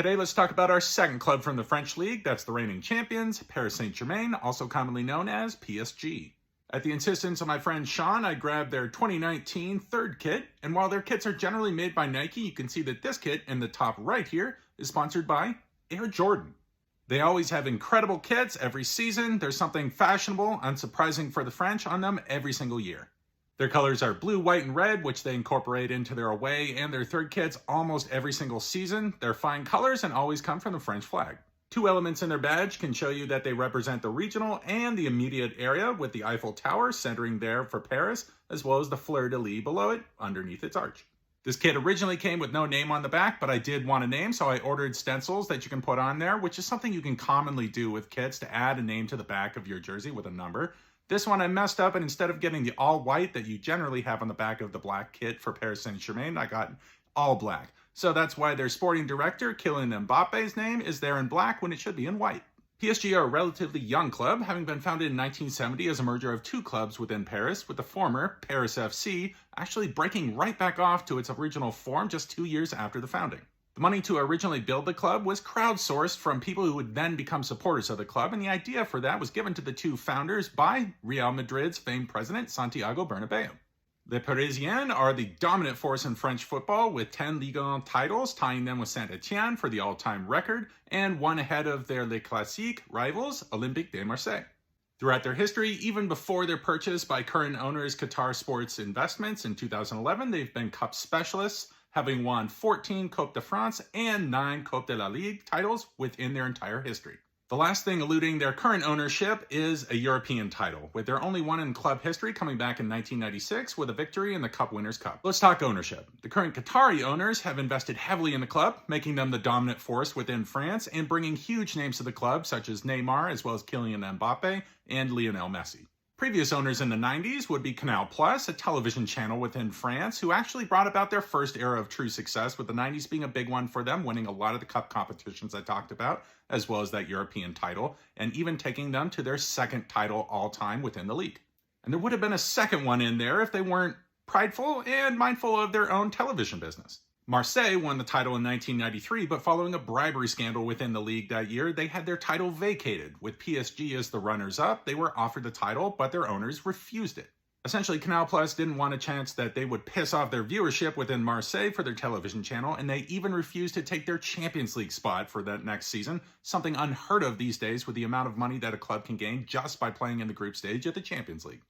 Today, let's talk about our second club from the French League. That's the reigning champions, Paris Saint-Germain, also commonly known as PSG. At the insistence of my friend Sean, I grabbed their 2019 third kit, and while their kits are generally made by Nike, you can see that this kit in the top right here is sponsored by Air Jordan. They always have incredible kits every season. There's something fashionable, unsurprising for the French on them every single year. Their colors are blue, white, and red, which they incorporate into their away and their third kits almost every single season. They're fine colors and always come from the French flag. Two elements in their badge can show you that they represent the regional and the immediate area, with the Eiffel Tower centering there for Paris, as well as the fleur-de-lis below it underneath its arch. This kit originally came with no name on the back, but I did want a name, so I ordered stencils that you can put on there, which is something you can commonly do with kits to add a name to the back of your jersey with a number. This one I messed up, and instead of getting the all white that you generally have on the back of the black kit for Paris Saint-Germain, I got all black. So that's why their sporting director, Kylian Mbappe's name, is there in black when it should be in white. PSG are a relatively young club, having been founded in 1970 as a merger of two clubs within Paris, with the former, Paris FC, actually breaking right back off to its original form just 2 years after the founding. The money to originally build the club was crowdsourced from people who would then become supporters of the club, and the idea for that was given to the two founders by Real Madrid's famed president, Santiago Bernabeu. The Parisiens are the dominant force in French football, with 10 Ligue 1 titles, tying them with Saint-Etienne for the all-time record, and one ahead of their Les Classiques rivals, Olympique de Marseille. Throughout their history, even before their purchase by current owners Qatar Sports Investments in 2011, they've been cup specialists, having won 14 Coupe de France and 9 Coupe de la Ligue titles within their entire history. The last thing eluding their current ownership is a European title, with their only one in club history coming back in 1996 with a victory in the Cup Winners' Cup. Let's talk ownership. The current Qatari owners have invested heavily in the club, making them the dominant force within France and bringing huge names to the club such as Neymar, as well as Kylian Mbappe and Lionel Messi. Previous owners in the 90s would be Canal+, a television channel within France, who actually brought about their first era of true success, with the 90s being a big one for them, winning a lot of the cup competitions I talked about, as well as that European title, and even taking them to their second title all-time within the league. And there would have been a second one in there if they weren't prideful and mindful of their own television business. Marseille won the title in 1993, but following a bribery scandal within the league that year, they had their title vacated. With PSG as the runners-up, they were offered the title, but their owners refused it. Essentially, Canal+ didn't want a chance that they would piss off their viewership within Marseille for their television channel, and they even refused to take their Champions League spot for that next season, something unheard of these days with the amount of money that a club can gain just by playing in the group stage of the Champions League.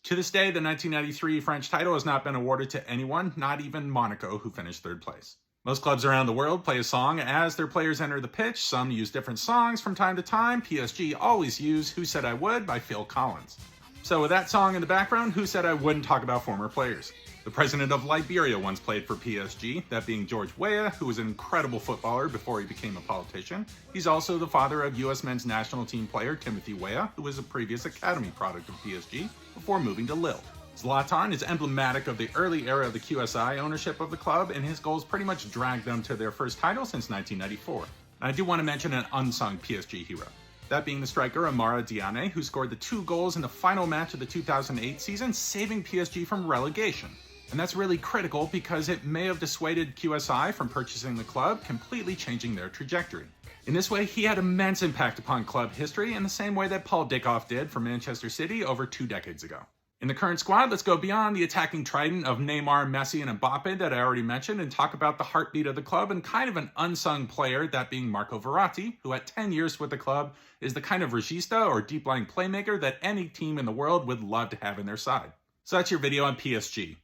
To this day, the 1993 French title has not been awarded to anyone, not even Monaco, who finished third place. Most clubs around the world play a song as their players enter the pitch. Some use different songs from time to time. PSG always use Who Said I Would by Phil Collins. So with that song in the background, who said I wouldn't talk about former players? The president of Liberia once played for PSG, that being George Weah, who was an incredible footballer before he became a politician. He's also the father of U.S. men's national team player Timothy Weah, who was a previous academy product of PSG before moving to Lille. Zlatan is emblematic of the early era of the QSI ownership of the club, and his goals pretty much dragged them to their first title since 1994. And I do want to mention an unsung PSG hero. That being the striker Amara Diane, who scored the 2 goals in the final match of the 2008 season, saving PSG from relegation. And that's really critical because it may have dissuaded QSI from purchasing the club, completely changing their trajectory. In this way, he had immense impact upon club history in the same way that Paul Dickoff did for Manchester City over 2 decades ago. In the current squad, let's go beyond the attacking trident of Neymar, Messi, and Mbappe that I already mentioned and talk about the heartbeat of the club and kind of an unsung player, that being Marco Verratti, who at 10 years with the club is the kind of regista or deep-lying playmaker that any team in the world would love to have in their side. So that's your video on PSG.